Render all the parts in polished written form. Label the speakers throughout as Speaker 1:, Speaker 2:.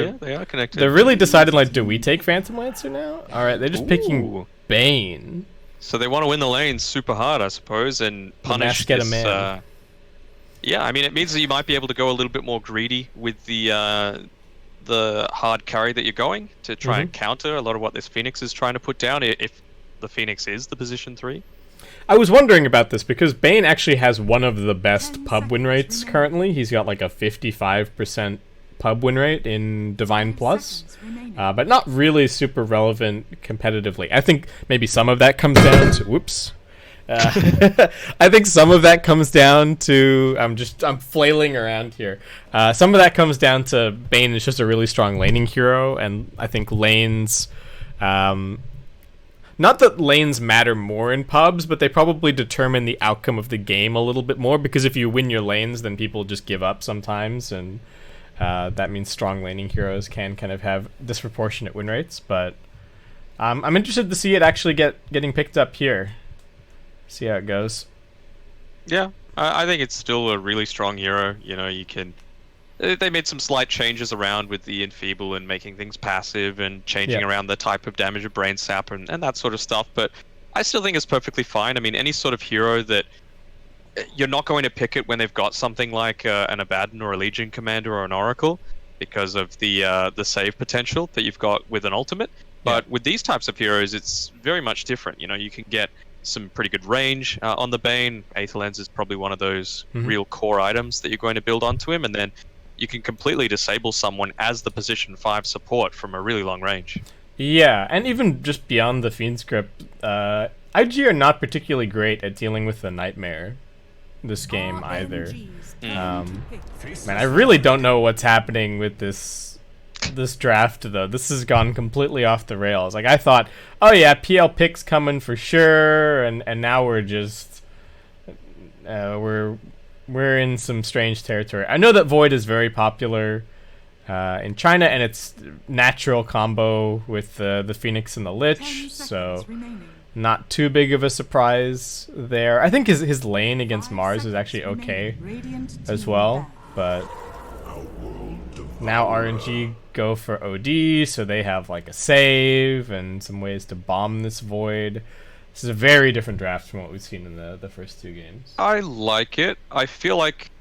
Speaker 1: Yeah, they are connected.
Speaker 2: They're really deciding, like, do we take Phantom Lancer now? Alright, they're just picking Bane.
Speaker 1: So they want to win the lane super hard, I suppose, and punish
Speaker 2: get a
Speaker 1: this.
Speaker 2: man.
Speaker 1: Yeah, I mean, it means that you might be able to go a little bit more greedy with the hard carry that you're going to try and counter a lot of what this Phoenix is trying to put down. If the Phoenix is the position 3.
Speaker 2: I was wondering about this because Bane actually has one of the best pub win rates currently. He's got like a 55% pub win rate in Divine Plus, but not really super relevant competitively. I think maybe some of that comes down to... Whoops. I think some of that comes down to... I'm flailing around here. Some of that comes down to Bane is just a really strong laning hero, and I think lanes... not that lanes matter more in pubs, but they probably determine the outcome of the game a little bit more, because if you win your lanes, then people just give up sometimes, and that means strong laning heroes can kind of have disproportionate win rates. But I'm interested to see it actually getting picked up here. See how it goes.
Speaker 1: Yeah, I think it's still a really strong hero. You know, you can... They made some slight changes around with the Enfeeble and making things passive and changing around the type of damage of Brain Sap and that sort of stuff, but I still think it's perfectly fine. I mean, any sort of hero that you're not going to pick it when they've got something like an Abaddon or a Legion Commander or an Oracle because of the save potential that you've got with an ultimate. But with these types of heroes, it's very much different. You know, you can get some pretty good range on the Bane. Aether Lens is probably one of those real core items that you're going to build onto him, and then you can completely disable someone as the position 5 support from a really long range.
Speaker 2: Yeah, and even just beyond the Fiend script, IG are not particularly great at dealing with the Nightmare this game either. Man, I really don't know what's happening with this draft, though. This has gone completely off the rails. Like, I thought, oh yeah, PL pick's coming for sure, and now we're just... We're in some strange territory. I know that Void is very popular in China, and it's natural combo with the Phoenix and the Lich, so not too big of a surprise there. I think his lane against Mars is actually okay as well, but now RNG go for OD, so they have like a save and some ways to bomb this Void. This is a very different draft from what we've seen in the first 2 games. I
Speaker 1: like it. I feel like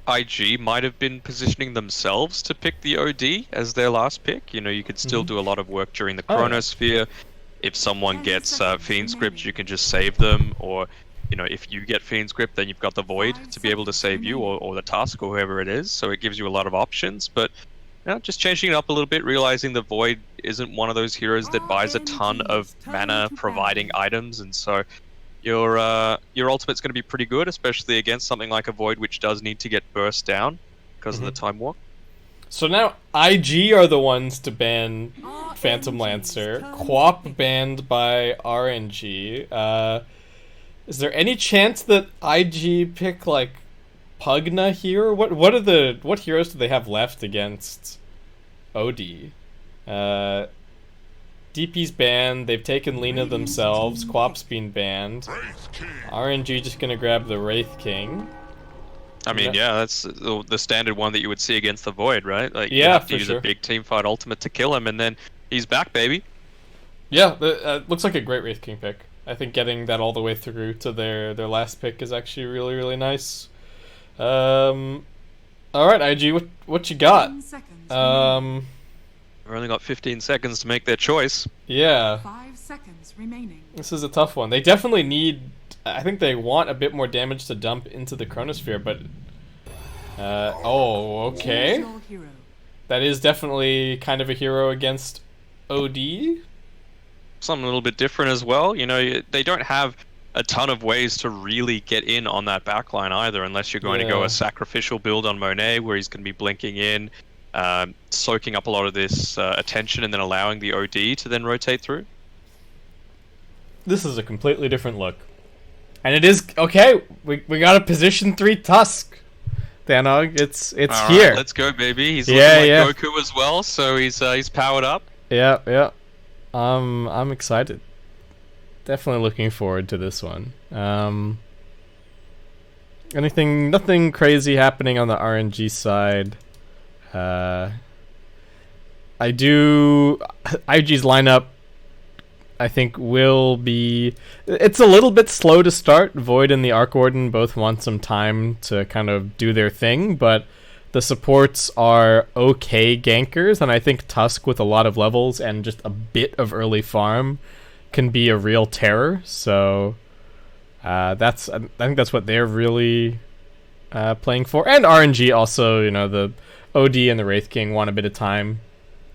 Speaker 1: IG might have been positioning themselves to pick the OD as their last pick. You know, you could still do a lot of work during the Chronosphere. If someone gets Fiend Script, you can just save them. Or, you know, if you get Fiend Script, then you've got the Void to be able to save you, or the Tusk, or whoever it is. So it gives you a lot of options. But you know, just changing it up a little bit, realizing the Void isn't one of those heroes that buys a ton of mana providing items, and so your ultimate's going to be pretty good, especially against something like a Void, which does need to get burst down because of the Time Walk.
Speaker 2: So now IG are the ones to ban Phantom Lancer. Quap banned by RNG. Is there any chance that IG pick like Pugna here? What heroes do they have left against OD? DP's banned. They've taken Lina themselves. Quap's been banned. RNG just gonna grab the Wraith King.
Speaker 1: I mean, yeah, that's the standard one that you would see against the Void, right? Like,
Speaker 2: yeah,
Speaker 1: you have to use a big teamfight ultimate to kill him, and then he's back, baby.
Speaker 2: Yeah, looks like a great Wraith King pick. I think getting that all the way through to their last pick is actually really, really nice. Alright, IG, what you got?
Speaker 1: We've only got 15 seconds to make their choice.
Speaker 2: Yeah.
Speaker 3: 5 seconds remaining.
Speaker 2: This is a tough one. They definitely need... I think they want a bit more damage to dump into the Chronosphere, but... oh, okay. That is definitely kind of a hero against OD.
Speaker 1: Something a little bit different as well. You know, they don't have a ton of ways to really get in on that backline either, unless you're going to go a sacrificial build on Monet, where he's going to be blinking in, soaking up a lot of this attention, and then allowing the OD to then rotate through.
Speaker 2: This is a completely different look. And it is... Okay, we got a position 3 Tusk. Danog, it's
Speaker 1: all
Speaker 2: here.
Speaker 1: Right, let's go, baby. He's looking like Goku as well, so he's powered up.
Speaker 2: Yeah. I'm excited. Definitely looking forward to this one. Nothing crazy happening on the RNG side. IG's lineup, I think, will be... It's a little bit slow to start. Void and the Arc Warden both want some time to kind of do their thing, but the supports are okay gankers, and I think Tusk with a lot of levels and just a bit of early farm can be a real terror. So I think that's what they're really playing for. And RNG also, you know, the OD and the Wraith King want a bit of time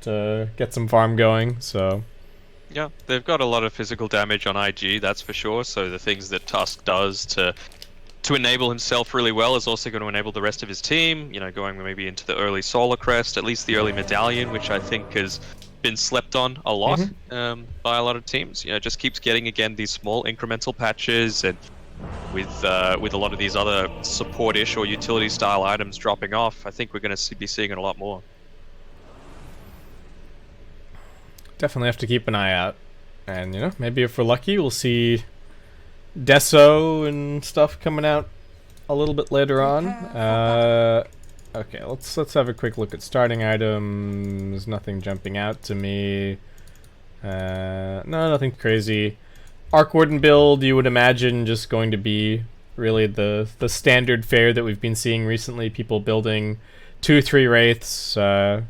Speaker 2: to get some farm going, so...
Speaker 1: Yeah, they've got a lot of physical damage on IG, that's for sure, so the things that Tusk does to enable himself really well is also going to enable the rest of his team, you know, going maybe into the early Solar Crest, at least the early Medallion, which I think has been slept on a lot by a lot of teams. You know, just keeps getting, again, these small incremental patches, and with a lot of these other support-ish or utility-style items dropping off, I think we're going to be seeing it a lot more.
Speaker 2: Definitely have to keep an eye out. And, you know, maybe if we're lucky, we'll see Deso and stuff coming out a little bit later on. Okay, let's have a quick look at starting items. Nothing jumping out to me. No, nothing crazy. Arc Warden build, you would imagine, just going to be really the standard fare that we've been seeing recently. People building 2-3 Wraiths. I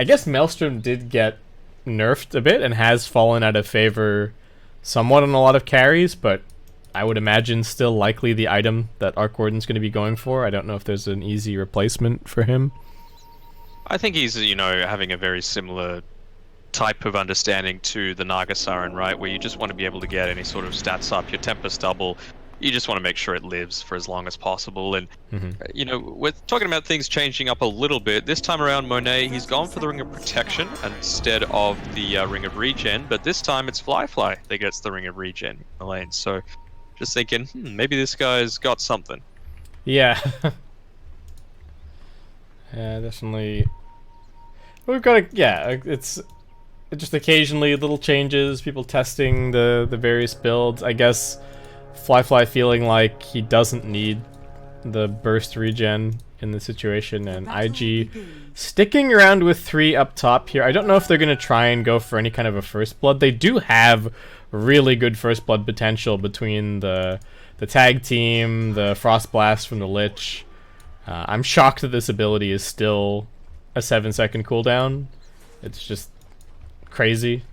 Speaker 2: guess Maelstrom did get nerfed a bit and has fallen out of favor somewhat on a lot of carries, but I would imagine still likely the item that Arc Warden's going to be going for. I don't know if there's an easy replacement for him.
Speaker 1: I think he's, you know, having a very similar type of understanding to the Nagasaran, right? Where you just want to be able to get any sort of stats up, your Tempest double. You just want to make sure it lives for as long as possible. And, you know, we're talking about things changing up a little bit. This time around, Monet, he's gone for the Ring of Protection instead of the Ring of Regen. But this time it's Fly that gets the Ring of Regen in the lane. So just thinking, maybe this guy's got something.
Speaker 2: Yeah. Yeah, definitely. We've got it's just occasionally little changes, people testing the various builds. I guess Fly feeling like he doesn't need the burst regen in the situation, and IG sticking around with 3 up top here. I don't know if they're going to try and go for any kind of a first blood. They do have really good first blood potential between the tag team, the Frost Blast from the Lich. I'm shocked that this ability is still a 7-second cooldown. It's just crazy.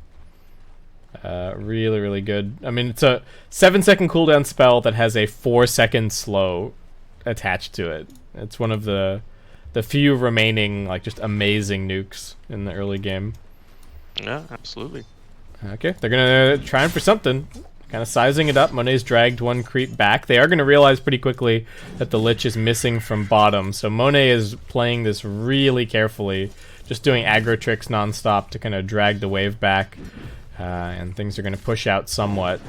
Speaker 2: Really, really good. I mean, it's a 7-second cooldown spell that has a 4-second slow attached to it. It's one of the few remaining, like, just amazing nukes in the early game.
Speaker 1: Yeah, absolutely.
Speaker 2: Okay, they're gonna try for something. Kind of sizing it up. Monet's dragged 1 creep back. They are going to realize pretty quickly that the Lich is missing from bottom. So Monet is playing this really carefully, just doing aggro tricks nonstop to kind of drag the wave back. And things are going to push out somewhat.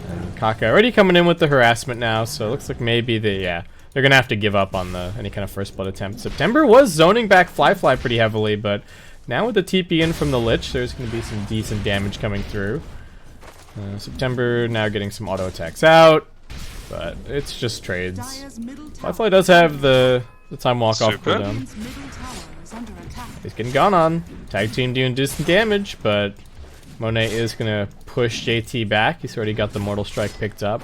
Speaker 2: And Kaka already coming in with the harassment now, so it looks like maybe they're going to have to give up on any kind of first blood attempt. September was zoning back Fly pretty heavily, but now with the TP in from the Lich, there's going to be some decent damage coming through. September now getting some auto attacks out, but it's just trades. Fly does have the time walk off cooldown. He's getting gone on. Tag team doing decent damage, but Monet is going to push JT back. He's already got the Mortal Strike picked up.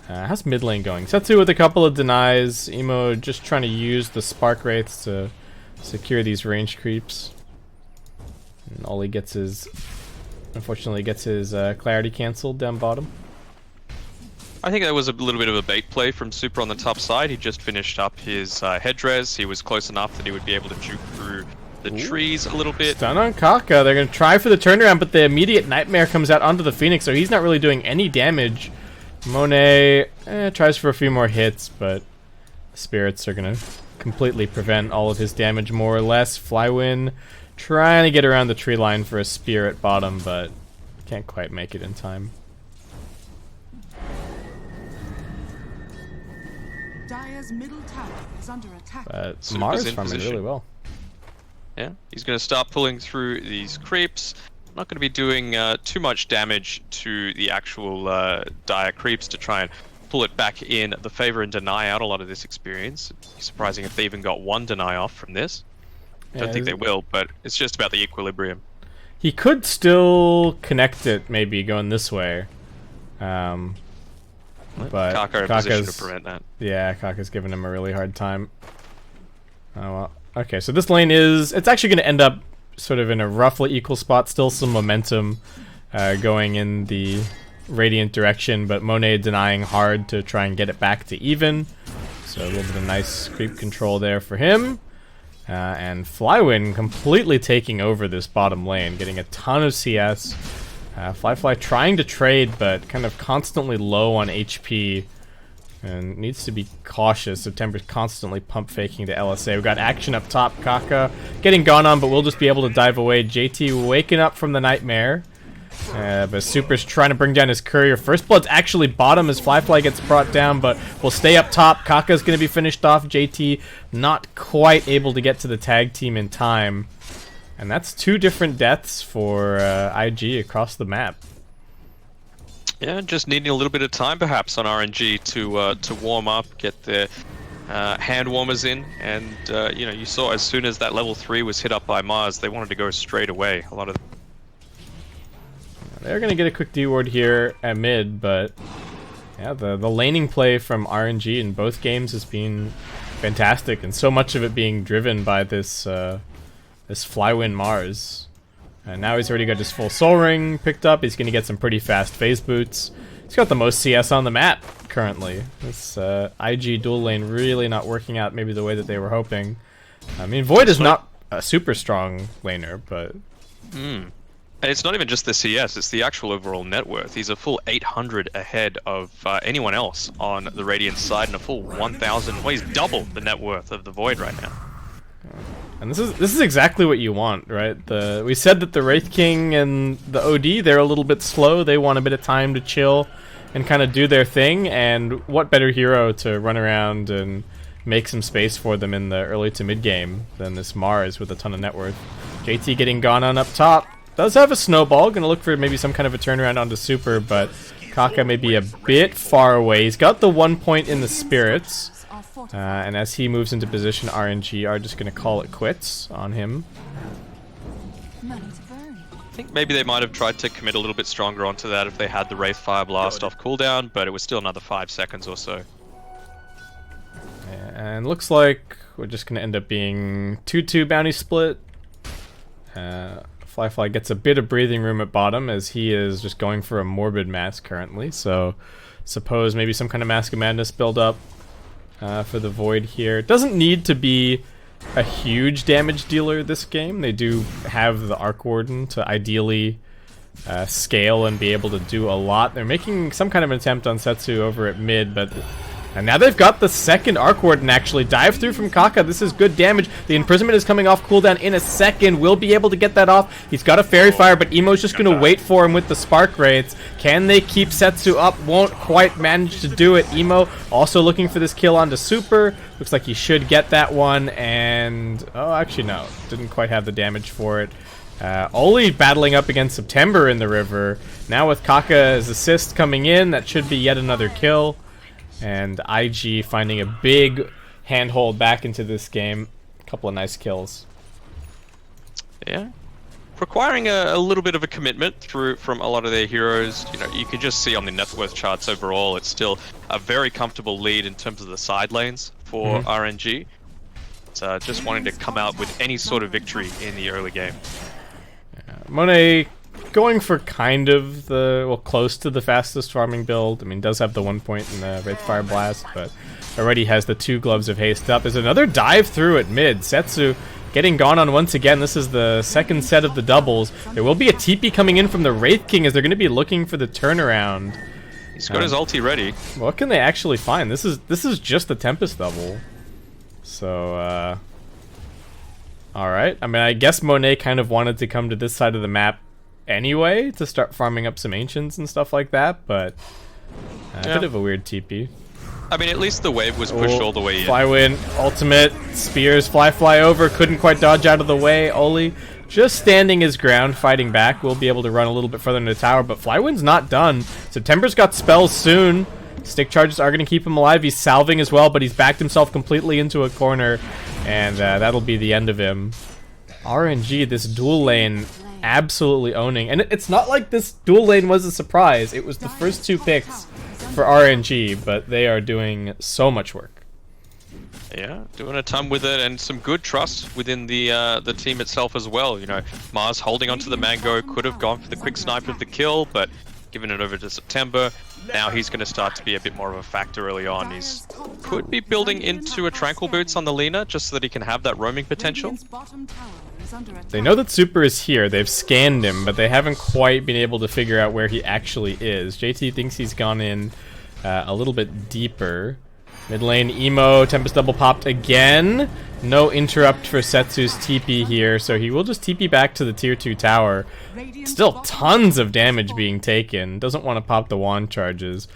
Speaker 2: How's mid lane going? Setsu with a couple of denies. Emo just trying to use the Spark Wraiths to secure these range creeps. And all he gets is, unfortunately, gets his clarity cancelled down bottom.
Speaker 1: I think that was a little bit of a bait play from Super on the top side. He just finished up his headres. He was close enough that he would be able to juke through the trees a little bit.
Speaker 2: Stun on Kaka. They're going to try for the turnaround, but the immediate Nightmare comes out onto the Phoenix, so he's not really doing any damage. Monet tries for a few more hits, but the Spirits are going to completely prevent all of his damage, more or less. Flywin trying to get around the tree line for a spear at bottom, but can't quite make it in time.
Speaker 3: Dire's middle tower is under attack.
Speaker 2: But Mars farming really well.
Speaker 1: Yeah, he's going to start pulling through these creeps. Not going to be doing too much damage to the actual dire creeps to try and pull it back in the favor and deny out a lot of this experience. It's surprising if they even got 1 deny off from this. Don't think they will, but it's just about the equilibrium.
Speaker 2: He could still connect it, maybe going this way. But
Speaker 1: Kaka in position to prevent that.
Speaker 2: Yeah, Kaka's giving him a really hard time. Oh well. Okay, so this lane it's actually going to end up sort of in a roughly equal spot. Still some momentum going in the Radiant direction, but Monet denying hard to try and get it back to even. So a little bit of nice creep control there for him. And Flywin completely taking over this bottom lane, getting a ton of CS. Fly trying to trade, but kind of constantly low on HP. And needs to be cautious. September's constantly pump faking to LSA. We've got action up top. Kaka getting gone on, but we'll just be able to dive away. JT waking up from the nightmare. But Super's trying to bring down his courier. First Blood's actually bottom as Fly gets brought down, but will stay up top. Kaka's going to be finished off. JT not quite able to get to the tag team in time. And that's 2 different deaths for IG across the map.
Speaker 1: Yeah, just needing a little bit of time perhaps on RNG to warm up, get the hand warmers in, and you know, you saw as soon as that level 3 was hit up by Mars, they wanted to go straight away. A lot of
Speaker 2: they're gonna get a quick D ward here at mid, but yeah, the laning play from RNG in both games has been fantastic, and so much of it being driven by this this Flywin Mars. And now he's already got his full soul ring picked up. He's gonna get some pretty fast phase boots. He's got the most CS on the map currently. This IG dual lane really not working out maybe the way that they were hoping. I mean, Void is not a super strong laner, but
Speaker 1: and it's not even just the CS, it's the actual overall net worth. He's a full 800 ahead of anyone else on the Radiant side, and a full 1,000. Well, he's double the net worth of the Void right now.
Speaker 2: And this is exactly what you want, right? We said that the Wraith King and the OD, they're a little bit slow. They want a bit of time to chill and kind of do their thing. And what better hero to run around and make some space for them in the early to mid game than this Mars with a ton of net worth. JT getting gone on up top. Does have a snowball. Gonna look for maybe some kind of a turnaround onto Super, but Kaka may be a bit far away. He's got the 1 point in the spirits. And as he moves into position, RNG are just going to call it quits on him.
Speaker 1: I think maybe they might have tried to commit a little bit stronger onto that if they had the Wraith Fire Blast off cooldown, but it was still another 5 seconds or so.
Speaker 2: And looks like we're just going to end up being 2-2 bounty split. Fly gets a bit of breathing room at bottom as he is just going for a Morbid Mask currently, so suppose maybe some kind of Mask of Madness build up. For the Void here. It doesn't need to be a huge damage dealer this game. They do have the Arc Warden to ideally scale and be able to do a lot. They're making some kind of an attempt on Setsu over at mid, but and now they've got the second Arc Warden actually. Dive through from Kaka. This is good damage. The Imprisonment is coming off cooldown in a second. Will be able to get that off. He's got a Fairy Fire, but Emo's just going to wait for him with the Spark Wraiths. Can they keep Setsu up? Won't quite manage to do it. Emo also looking for this kill onto Super. Looks like he should get that one, and oh, actually no. Didn't quite have the damage for it. Oli battling up against September in the river. Now with Kaka's assist coming in, that should be yet another kill. And IG finding a big handhold back into this game. A couple of nice kills.
Speaker 1: Yeah. Requiring a little bit of a commitment from a lot of their heroes. You know, you can just see on the net worth charts overall, it's still a very comfortable lead in terms of the side lanes for RNG. So just wanting to come out with any sort of victory in the early game.
Speaker 2: Monet going for kind of close to the fastest farming build. I mean, does have the 1 point in the Wraith Fire Blast, but already has the 2 Gloves of Haste up. There's another dive through at mid. Setsu getting gone on once again. This is the second set of the doubles. There will be a TP coming in from the Wraith King as they're going to be looking for the turnaround.
Speaker 1: He's got his ulti ready.
Speaker 2: What can they actually find? This is just the Tempest double. So, alright. I mean, I guess Monet kind of wanted to come to this side of the map anyway to start farming up some Ancients and stuff like that, but a bit of a weird TP.
Speaker 1: I mean, at least the wave was pushed all the way in.
Speaker 2: Flywin, ultimate, spears, fly over, couldn't quite dodge out of the way. Oli just standing his ground, fighting back. We'll be able to run a little bit further into the tower, but Flywin's not done. September's got spells soon. Stick charges are going to keep him alive. He's salving as well, but he's backed himself completely into a corner, and that'll be the end of him. RNG, this dual lane, absolutely owning. And it's not like this dual lane was a surprise. It was the first 2 picks for RNG, but they are doing so much work.
Speaker 1: Yeah, doing a ton with it, and some good trust within the team itself as well. You know, Mars holding onto the Mango, could have gone for the quick snipe of the kill, but giving it over to September. Now he's going to start to be a bit more of a factor early on. He's could be building into a Tranquil Boots on the Lina, just so that he can have that roaming potential.
Speaker 2: They know that Super is here. They've scanned him, but they haven't quite been able to figure out where he actually is. JT thinks he's gone in a little bit deeper. Mid lane, Emo, Tempest double popped again. No interrupt for Setsu's TP here, so he will just TP back to the tier 2 tower. Still tons of damage being taken. Doesn't want to pop the wand charges.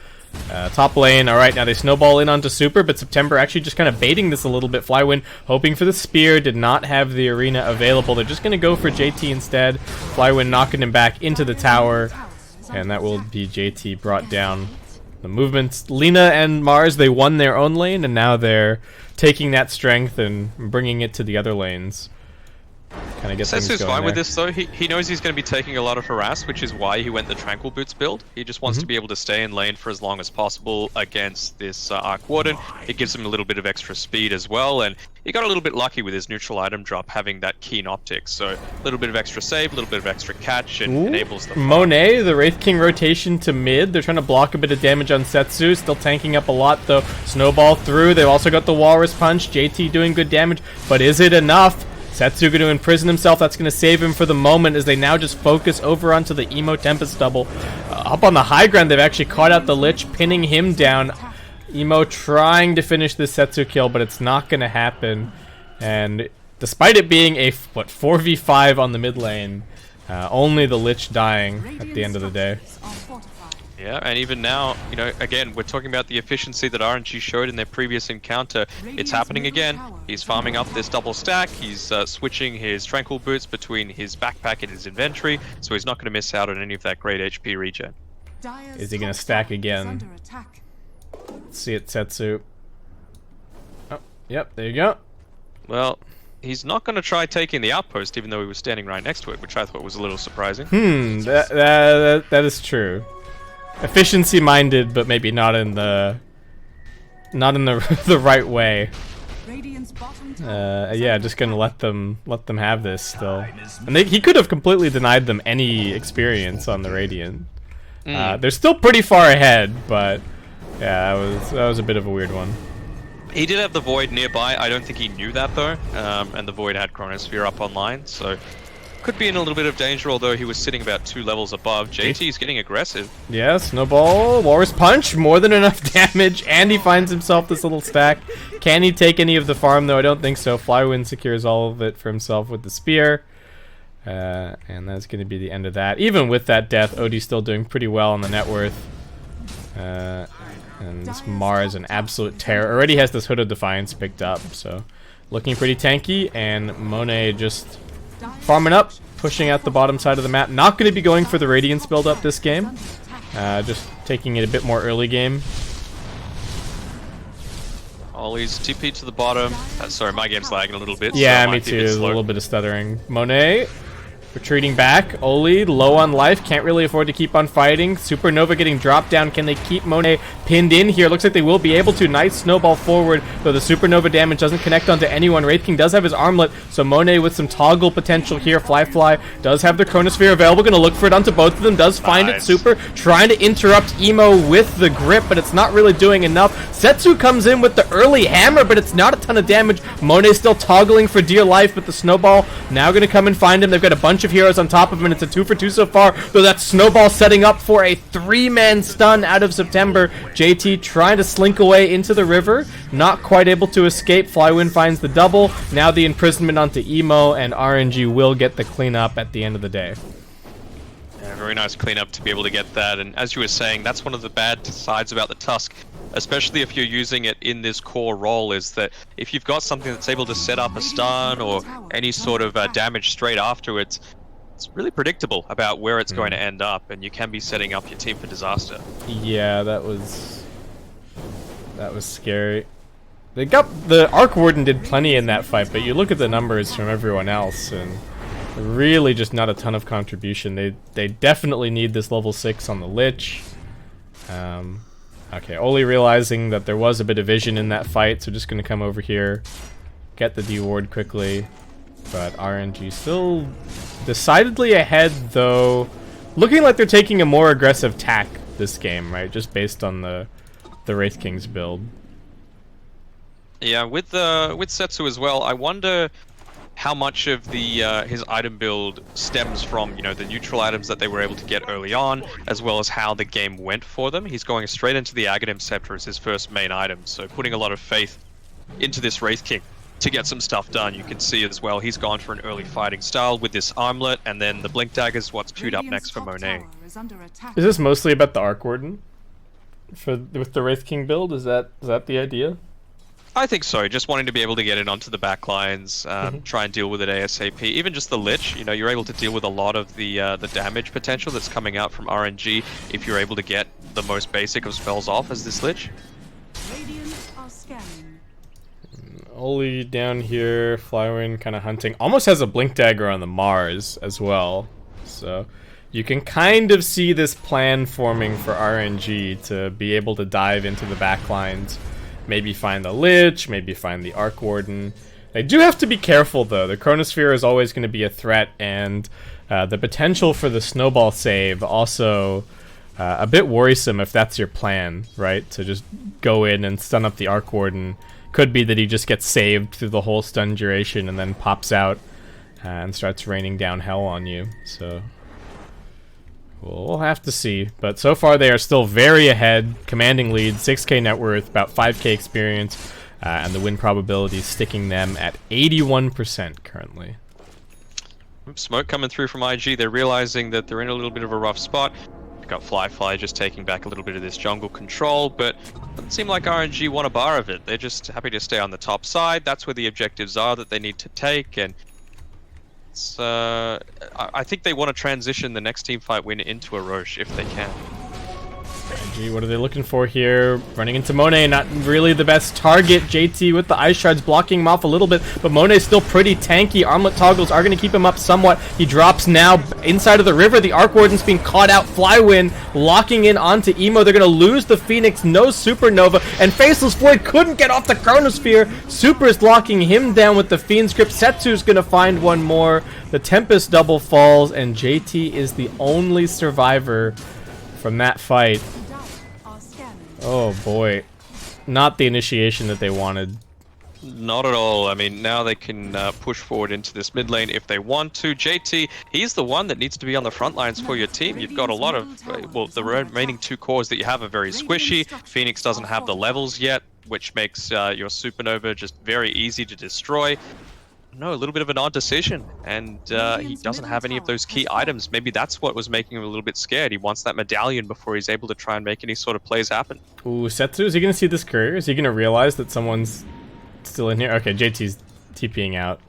Speaker 2: Top lane, alright, now they snowball in onto Super, but September actually just kind of baiting this a little bit. Flywin hoping for the spear, did not have the arena available. They're just going to go for JT instead. Flywin knocking him back into the tower, and that will be JT brought down. The movements, Lina and Mars, they won their own lane, and now they're taking that strength and bringing it to the other lanes. Kind of get things going
Speaker 1: fine
Speaker 2: there.
Speaker 1: with this though. He knows he's going to be taking a lot of harass, which is why he went the Tranquil Boots build. He just wants to be able to stay in lane for as long as possible against this Arc Warden. It gives him a little bit of extra speed as well, and he got a little bit lucky with his neutral item drop having that keen optics. So a little bit of extra save, a little bit of extra catch, and enables the
Speaker 2: Monet, the Wraith King rotation to mid. They're trying to block a bit of damage on Setsu. Still tanking up a lot though. Snowball through. They've also got the Walrus Punch. JT doing good damage, but is it enough? Setsu going to imprison himself. That's going to save him for the moment as they now just focus over onto the Emo Tempest double. Up on the high ground, they've actually caught out the Lich, pinning him down. Emo trying to finish this Setsu kill, but it's not going to happen. And despite it being a 4v5 on the mid lane, only the Lich dying at the end of the day.
Speaker 1: Yeah, and even now, you know, again, we're talking about the efficiency that RNG showed in their previous encounter. It's happening again. He's farming up this double stack. He's switching his Tranquil Boots between his backpack and his inventory, so he's not going to miss out on any of that great HP regen.
Speaker 2: Is he going to stack again? Let's see it, Setsu. Oh, yep, there you go.
Speaker 1: Well, he's not going to try taking the outpost, even though he was standing right next to it, which I thought was a little surprising.
Speaker 2: That is true. Efficiency minded, but maybe not in the the right way. Yeah, just gonna let them have this still. And he could have completely denied them any experience on the Radiant. They're still pretty far ahead, but yeah, that was a bit of a weird one.
Speaker 1: He did have the Void nearby. I don't think he knew that though, and the Void had Chronosphere up online, so could be in a little bit of danger, although he was sitting about 2 levels above. JT is getting aggressive.
Speaker 2: Yeah, Snowball, Walrus Punch, more than enough damage, and he finds himself this little stack. Can he take any of the farm, though? I don't think so. Flywin secures all of it for himself with the spear. And that's going to be the end of that. Even with that death, Odie's still doing pretty well on the net worth. And this Mars, an absolute terror. Already has this Hood of Defiance picked up, so looking pretty tanky. And Monet just farming up, pushing out the bottom side of the map. Not going to be going for the Radiance build up this game. Just taking it a bit more early game.
Speaker 1: Ollie's TP to the bottom. Sorry, my game's lagging a little bit.
Speaker 2: Yeah,
Speaker 1: so
Speaker 2: me too. A little bit of stuttering. Monet retreating back. Oli low on life. Can't really afford to keep on fighting. Supernova getting dropped down. Can they keep Monet pinned in here? Looks like they will be able to. Nice snowball forward, though the Supernova damage doesn't connect onto anyone. Wraith King does have his armlet, so Monet with some toggle potential here. Fly does have the Chronosphere available. Going to look for it onto both of them. Does find it. Super trying to interrupt Emo with the grip, but it's not really doing enough. Setsu comes in with the early hammer, but it's not a ton of damage. Monet still toggling for dear life, but the snowball now going to come and find him. They've got a bunch of heroes on top of him, and it's a 2 for 2 so far, though that snowball setting up for a 3-man stun out of September. JT trying to slink away into the river, not quite able to escape. Flywin finds the double. Now the imprisonment onto Emo, and RNG will get the cleanup at the end of the day.
Speaker 1: Yeah, very nice cleanup to be able to get that, and as you were saying, that's one of the bad sides about the Tusk, especially if you're using it in this core role, is that if you've got something that's able to set up a stun or any sort of damage straight afterwards, it's really predictable about where it's going to end up, and you can be setting up your team for disaster.
Speaker 2: Yeah, that was scary. They got the Arc Warden did plenty in that fight, but you look at the numbers from everyone else, and really just not a ton of contribution. They definitely need this level 6 on the Lich. Okay, Oli realizing that there was a bit of vision in that fight, so just gonna come over here, get the D ward quickly. But RNG still decidedly ahead, though. Looking like they're taking a more aggressive tack this game, right? Just based on the Wraith King's build.
Speaker 1: Yeah, with Setsu as well, I wonder how much of the his item build stems from, you know, the neutral items that they were able to get early on, as well as how the game went for them. He's going straight into the Aghanim Scepter as his first main item, so putting a lot of faith into this Wraith King to get some stuff done. You can see as well, he's gone for an early fighting style with this armlet, and then the Blink Dagger's what's queued up next for Monet.
Speaker 2: Is this mostly about the Arc Warden? With the Wraith King build? Is that the idea?
Speaker 1: I think so. Just wanting to be able to get it onto the back lines, try and deal with it ASAP. Even just the Lich, you know, you're able to deal with a lot of the damage potential that's coming out from RNG if you're able to get the most basic of spells off as this Lich.
Speaker 2: Oli down here, Flywind kind of hunting. Almost has a Blink Dagger on the Mars as well. So you can kind of see this plan forming for RNG to be able to dive into the back lines. Maybe find the Lich, maybe find the Arc Warden. They do have to be careful, though. The Chronosphere is always going to be a threat, and the potential for the Snowball save also a bit worrisome if that's your plan, right? To just go in and stun up the Arc Warden. Could be that he just gets saved through the whole stun duration and then pops out and starts raining down hell on you. So we'll have to see, but so far they are still very ahead, commanding lead, 6k net worth, about 5k experience, and the win probability is sticking them at 81% currently.
Speaker 1: Smoke coming through from IG, they're realizing that they're in a little bit of a rough spot. We've got Fly just taking back a little bit of this jungle control, but it doesn't seem like RNG want a bar of it. They're just happy to stay on the top side. That's where the objectives are that they need to take, and I think they want to transition the next team fight win into a Roche if they can.
Speaker 2: Gee, what are they looking for here? Running into Monet, not really the best target. JT with the Ice Shards blocking him off a little bit, but Monet's still pretty tanky. Armlet toggles are going to keep him up somewhat. He drops now inside of the river. The Arc Warden's being caught out. Flywind locking in onto Emo. They're going to lose the Phoenix. No Supernova, and Faceless Void couldn't get off the Chronosphere. Super's locking him down with the Fiend's Grip. Setsu's going to find one more. The Tempest double falls, and JT is the only survivor from that fight. Oh boy, not the initiation that they wanted.
Speaker 1: Not at all. I mean, now they can push forward into this mid lane if they want to. JT, he's the one that needs to be on the front lines for your team. You've got a lot of, well, the remaining two cores that you have are very squishy. Phoenix doesn't have the levels yet, which makes your Supernova just very easy to destroy. No, a little bit of an odd decision, and he doesn't have any of those key items. Maybe that's what was making him a little bit scared. He wants that medallion before he's able to try and make any sort of plays happen.
Speaker 2: Ooh, Setsu, is he going to see this courier? Is he going to realize that someone's still in here? Okay, JT's TPing out.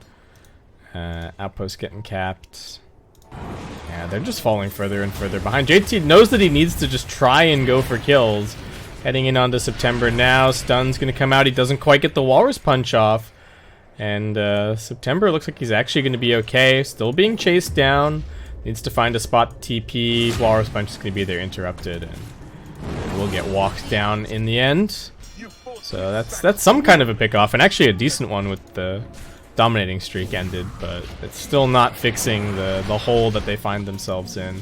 Speaker 2: Outpost getting capped. Yeah, they're just falling further and further behind. JT knows that he needs to just try and go for kills. Heading in onto September now. Stun's going to come out. He doesn't quite get the Walrus Punch off. And September looks like he's actually going to be okay. Still being chased down. Needs to find a spot to TP. Walrus Punch is going to be there interrupted. And we'll get walked down in the end. So that's some kind of a pick-off. And actually a decent one with the dominating streak ended. But it's still not fixing the hole that they find themselves in.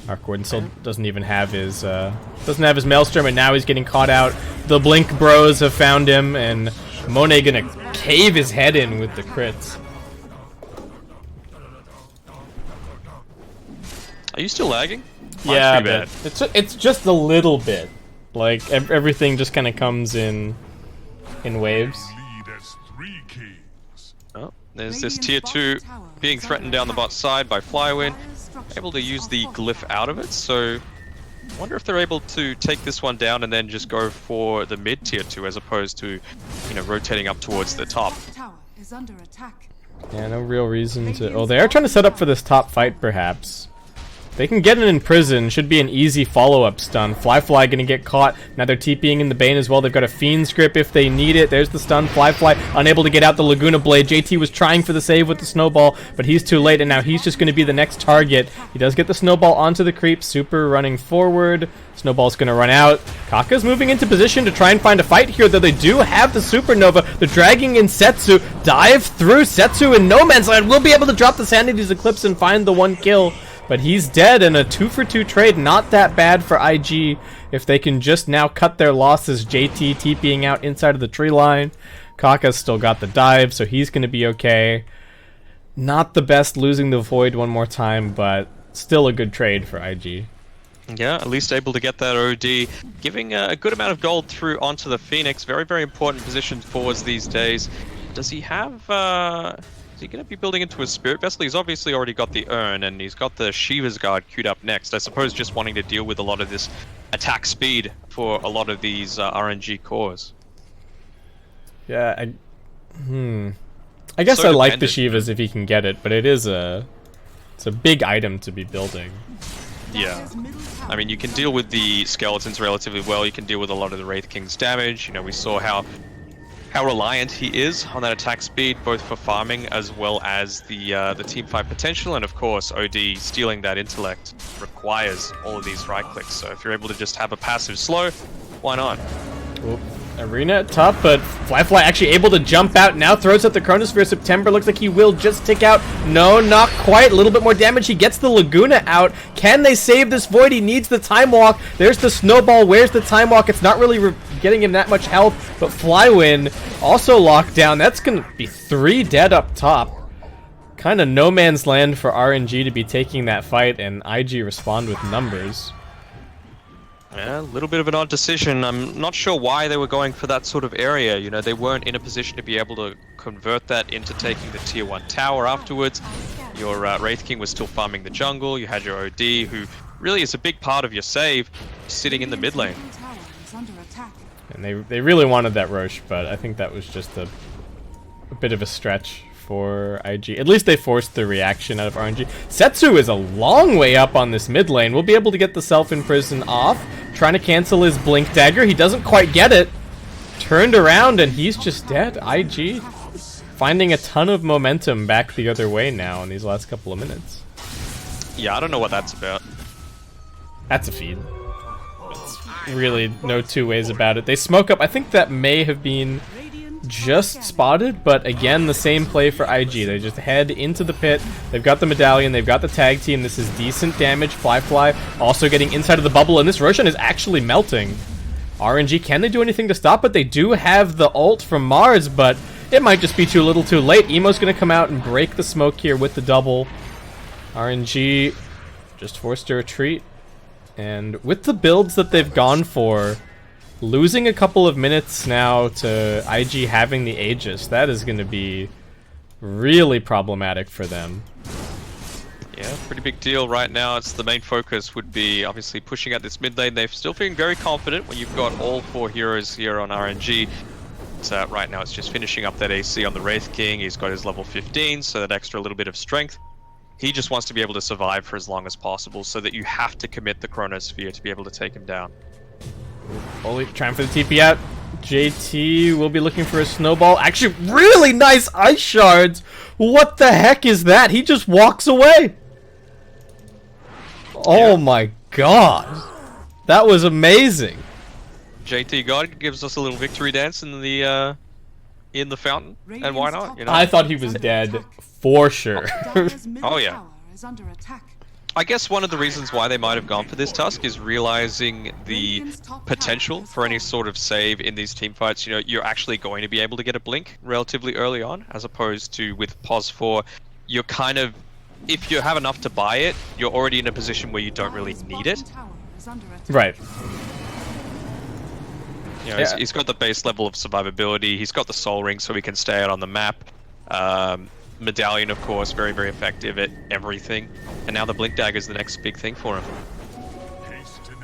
Speaker 2: Arc Warden still doesn't even have his Maelstrom. And now he's getting caught out. The Blink Bros have found him. And Monet gonna cave his head in with the crits.
Speaker 1: Are you still lagging?
Speaker 2: Yeah, but it's just a little bit. Like everything just kind of comes in waves.
Speaker 1: Oh, there's this tier 2 being threatened down the bot side by Flywind. Able to use the glyph out of it, so I wonder if they're able to take this one down and then just go for the mid tier 2 as opposed to, you know, rotating up towards the top.
Speaker 2: Yeah, no real reason to. Oh, they are trying to set up for this top fight, perhaps. They can get it in prison. Should be an easy follow-up stun. Fly gonna get caught. Now they're TPing in the Bane as well. They've got a Fiend's Grip if they need it. There's the stun. Fly unable to get out the Laguna Blade. JT was trying for the save with the Snowball, but he's too late, and now he's just gonna be the next target. He does get the Snowball onto the creep. Super running forward. Snowball's gonna run out. Kaka's moving into position to try and find a fight here, though they do have the Supernova. They're dragging in Setsu. Dive through Setsu in no man's land. Will be able to drop the Sanity's Eclipse and find the 1 kill. But he's dead, and a 2-for-2 trade, not that bad for IG. If they can just now cut their losses, JT TPing out inside of the tree line. Kaka's still got the dive, so he's going to be okay. Not the best losing the Void one more time, but still a good trade for IG.
Speaker 1: Yeah, at least able to get that OD, giving a good amount of gold through onto the Phoenix. Very, very important position forwards these days. Does he have... Is he going to be building into a Spirit Vessel? He's obviously already got the Urn, and he's got the Shiva's Guard queued up next. I suppose just wanting to deal with a lot of this attack speed for a lot of these RNG cores.
Speaker 2: Yeah, I guess
Speaker 1: So
Speaker 2: I like the
Speaker 1: dependent.
Speaker 2: Shivas if he can get it, but it's a big item to be building.
Speaker 1: Yeah. I mean, you can deal with the Skeletons relatively well. You can deal with a lot of the Wraith King's damage. You know, we saw how reliant he is on that attack speed, both for farming as well as the teamfight potential, and of course OD stealing that intellect requires all of these right clicks. So if you're able to just have a passive slow, why not?
Speaker 2: Oop. Arena at top, but Fly actually able to jump out now, throws out the Chronosphere. September looks like he will just tick out. No, not quite. A little bit more damage. He gets the Laguna out. Can they save this Void? He needs the Time Walk. There's the Snowball. Where's the Time Walk? It's not really getting him that much health, but Flywin also locked down. That's going to be 3 dead up top. Kind of no man's land for RNG to be taking that fight, and IG respond with numbers.
Speaker 1: Yeah, a little bit of an odd decision. I'm not sure why they were going for that sort of area. You know, they weren't in a position to be able to convert that into taking the tier 1 tower afterwards. Your Wraith King was still farming the jungle. You had your OD, who really is a big part of your save, sitting in the mid lane.
Speaker 2: And they really wanted that Roche, but I think that was just a bit of a stretch for IG. At least they forced the reaction out of RNG. Setsu is a long way up on this mid lane. We'll be able to get the Self-Imprison off. Trying to cancel his Blink Dagger. He doesn't quite get it. Turned around and he's just dead. IG finding a ton of momentum back the other way now in these last couple of minutes.
Speaker 1: Yeah, I don't know what that's about.
Speaker 2: That's a feed. It's really no two ways about it. They smoke up. I think that may have been just spotted, but again, the same play for IG. They just head into the pit. They've got the medallion. They've got the tag team. This is decent damage. Fly also getting inside of the bubble, and this Roshan is actually melting. RNG, can they do anything to stop it? They do have the ult from Mars, but it might just be too little too late. Emo's going to come out and break the smoke here with the double. RNG just forced to retreat. And with the builds that they've gone for, losing a couple of minutes now to IG having the Aegis, that is going to be really problematic for them.
Speaker 1: Yeah, pretty big deal right now. It's the main focus would be obviously pushing at this mid lane. They're still feeling very confident when you've got all 4 heroes here on RNG. So right now it's just finishing up that AC on the Wraith King. He's got his level 15, so that extra little bit of strength. He just wants to be able to survive for as long as possible, so that you have to commit the Chronosphere to be able to take him down.
Speaker 2: Holy, trying for the TP out. JT will be looking for a snowball. Actually, really nice ice shards. What the heck is that? He just walks away. Oh my god. That was amazing.
Speaker 1: JT God gives us a little victory dance in the fountain, and why not? You know,
Speaker 2: I thought he was dead for sure.
Speaker 1: Oh yeah. I guess one of the reasons why they might have gone for this Tusk is realizing the potential for any sort of save in these team fights. You know, you're actually going to be able to get a blink relatively early on, as opposed to with Pos 4, you're kind of, if you have enough to buy it, you're already in a position where you don't really need it.
Speaker 2: Right.
Speaker 1: You know, he's got the base level of survivability, he's got the Soul Ring so he can stay out on the map. Medallion, of course, very, very effective at everything. And now the Blink Dagger is the next big thing for him.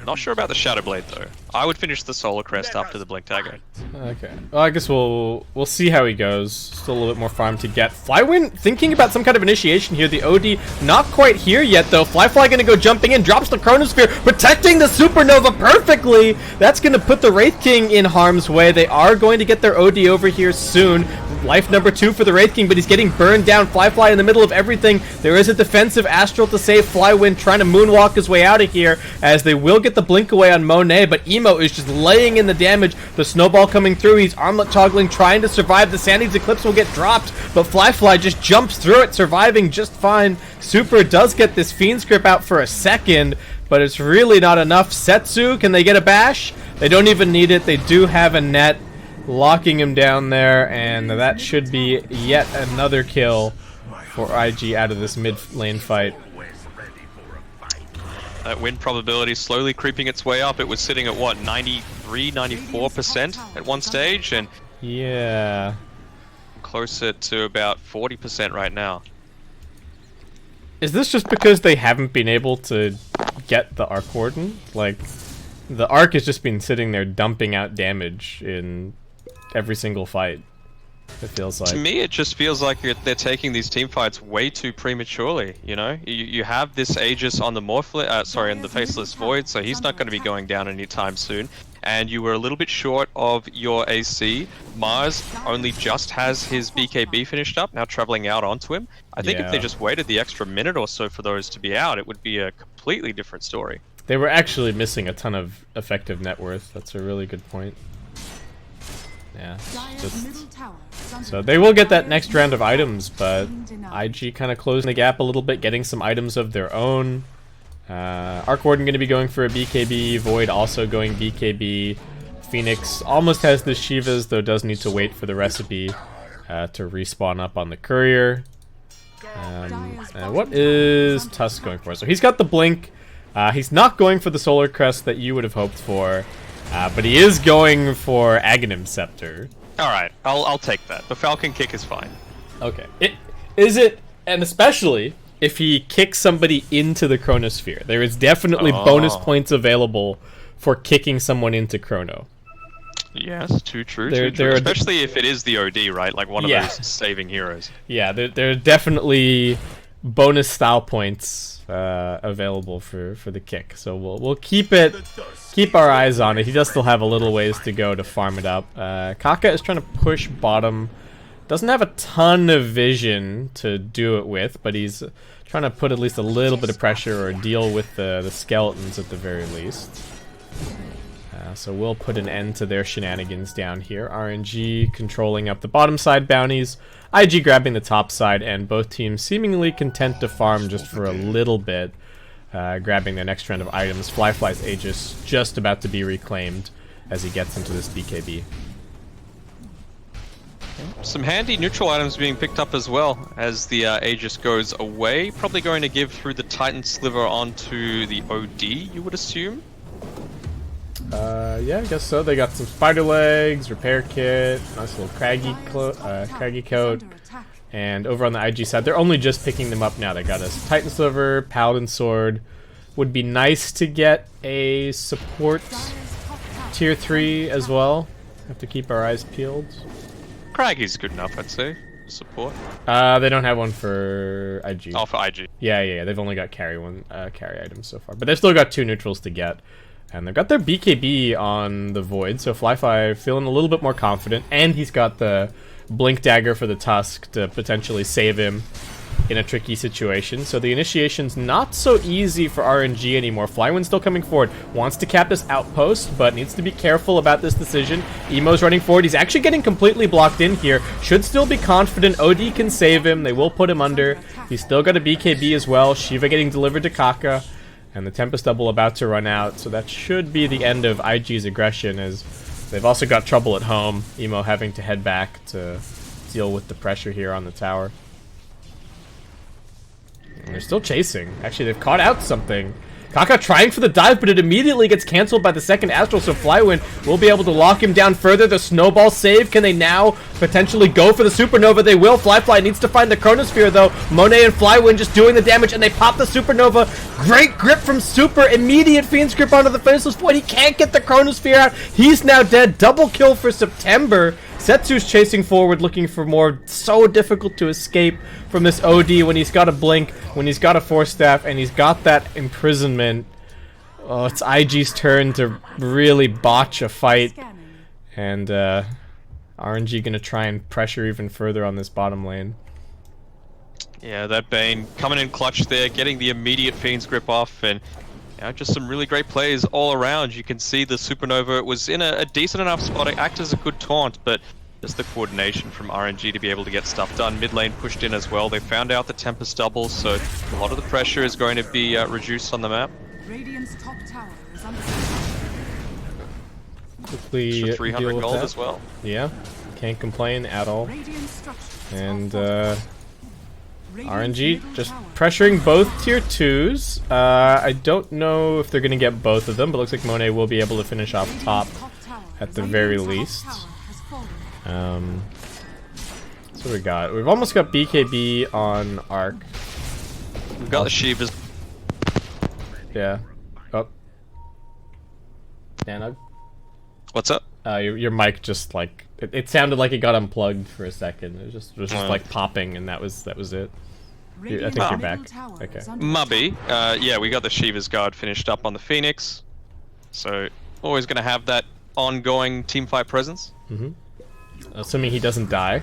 Speaker 1: Not sure about the Shadow Blade though. I would finish the Solar Crest after the Blink Dagger.
Speaker 2: Okay. Well, I guess we'll see how he goes. Still a little bit more farm to get. Flywind thinking about some kind of initiation here. The OD not quite here yet though. Flyfly gonna go jumping in, drops the Chronosphere, protecting the Supernova perfectly. That's gonna put the Wraith King in harm's way. They are going to get their OD over here soon. Life number 2 for the Wraith King, but he's getting burned down. Flyfly in the middle of everything. There is a defensive Astral to save Flywind, trying to moonwalk his way out of here, as they will get the blink away on Monet, but Emo is just laying in the damage. The snowball coming through. He's armlet toggling, trying to survive. The Sandy's Eclipse will get dropped, but Flyfly just jumps through it, surviving just fine. Super does get this Fiend's Grip out for a second, but it's really not enough. Setsu, can they get a bash? They don't even need it. They do have a net locking him down there, and that should be yet another kill for IG out of this mid lane fight.
Speaker 1: That win probability slowly creeping its way up. It was sitting at what, 93, 94% at one stage, and
Speaker 2: yeah,
Speaker 1: closer to about 40% right now.
Speaker 2: Is this just because they haven't been able to get the Arc Warden? Like, the Arc has just been sitting there dumping out damage in every single fight, it feels like.
Speaker 1: To me, it just feels like they're taking these team fights way too prematurely, you know? You have this Aegis on the on the Faceless Void, so he's not going to be going down anytime soon. And you were a little bit short of your AC. Mars only just has his BKB finished up, now traveling out onto him. I think if they just waited the extra minute or so for those to be out, it would be a completely different story.
Speaker 2: They were actually missing a ton of effective net worth. That's a really good point. Yeah, so they will get that next round of items, but IG kind of closing the gap a little bit, getting some items of their own. Arc Warden going to be going for a BKB, Void also going BKB. Phoenix almost has the Shivas, though does need to wait for the recipe to respawn up on the Courier. What is Tusk going for? So he's got the Blink. He's not going for the Solar Crest that you would have hoped for. But he is going for Aghanim Scepter.
Speaker 1: Alright, I'll take that. The Falcon Kick is fine.
Speaker 2: Okay. And especially if he kicks somebody into the Chronosphere. There is definitely bonus points available for kicking someone into Chrono.
Speaker 1: Yes, too true. Especially if it is the OD, right? Like one of those saving heroes. Yeah,
Speaker 2: there are definitely bonus style points available for the kick, so we'll keep our eyes on it. He does still have a little ways to go to farm it up. Kaka is trying to push bottom, doesn't have a ton of vision to do it with, but he's trying to put at least a little bit of pressure or deal with the skeletons at the very least. So we'll put an end to their shenanigans down here. RNG controlling up the bottom side bounties, IG grabbing the top side, and both teams seemingly content to farm just for a little bit, grabbing their next round of items. Flyfly's Aegis just about to be reclaimed as he gets into this BKB.
Speaker 1: Some handy neutral items being picked up as well as the Aegis goes away. Probably going to give through the Titan Sliver onto the OD, you would assume?
Speaker 2: Yeah, I guess so. They got some spider legs, repair kit, nice little craggy coat, and over on the IG side, they're only just picking them up now. They got a Titan Sliver, Paladin Sword. Would be nice to get a support tier 3 as well. Have to keep our eyes peeled.
Speaker 1: Craggy's good enough, I'd say. Support.
Speaker 2: They don't have one for IG.
Speaker 1: Oh, for IG.
Speaker 2: Yeah. They've only got carry items so far, but they've still got 2 neutrals to get. And they've got their BKB on the Void, so Flyfly feeling a little bit more confident. And he's got the Blink Dagger for the Tusk to potentially save him in a tricky situation. So the initiation's not so easy for RNG anymore. Flywind's still coming forward. Wants to cap this outpost, but needs to be careful about this decision. Emo's running forward. He's actually getting completely blocked in here. Should still be confident. OD can save him. They will put him under. He's still got a BKB as well. Shiva getting delivered to Kaka. And the Tempest Double about to run out, so that should be the end of IG's aggression, as they've also got trouble at home. Emo having to head back to deal with the pressure here on the tower. And they're still chasing. Actually, they've caught out something. Kaka trying for the dive, but it immediately gets cancelled by the second Astral, so Flywind will be able to lock him down further. The snowball save, can they now potentially go for the Supernova? They will. Fly needs to find the Chronosphere, though. Monet and Flywind just doing the damage, and they pop the Supernova. Great grip from Super. Immediate Fiend's Grip onto the faceless void. He can't get the Chronosphere out. He's now dead. Double kill for September. Setsu's chasing forward, looking for more. So difficult to escape from this OD when he's got a Blink, when he's got a Force Staff, and he's got that Imprisonment. Oh, it's IG's turn to really botch a fight. And RNG gonna try and pressure even further on this bottom lane.
Speaker 1: Yeah, that Bane coming in clutch there, getting the immediate Fiend's Grip off, and just some really great plays all around. You can see the Supernova was in a decent enough spot. It acted as a good taunt, but just the coordination from RNG to be able to get stuff done. Mid lane pushed in as well. They found out the Tempest double, so a lot of the pressure is going to be reduced on the map.
Speaker 3: Radiant's top tower is under
Speaker 2: Quickly
Speaker 1: Extra 300
Speaker 2: deal with
Speaker 1: gold
Speaker 2: that.
Speaker 1: as well.
Speaker 2: Yeah, can't complain at all.
Speaker 3: Radiant structures
Speaker 2: And
Speaker 3: are Radiant's
Speaker 2: RNG
Speaker 3: middle
Speaker 2: just
Speaker 3: tower
Speaker 2: pressuring both tier 2s. I don't know if they're going to get both of them, but looks like Monet will be able to finish off top at the very least. So we got. We've almost got BKB on Arc.
Speaker 1: We've got the Shivas.
Speaker 2: Yeah. Oh. Danog?
Speaker 1: What's up?
Speaker 2: Your mic just like it sounded like it got unplugged for a second. It was just like popping, and that was it. I think you're back. Okay.
Speaker 1: Mubby. Yeah, we got the Shiva's Guard finished up on the Phoenix. So, always going to have that ongoing teamfight presence.
Speaker 2: Assuming he doesn't die.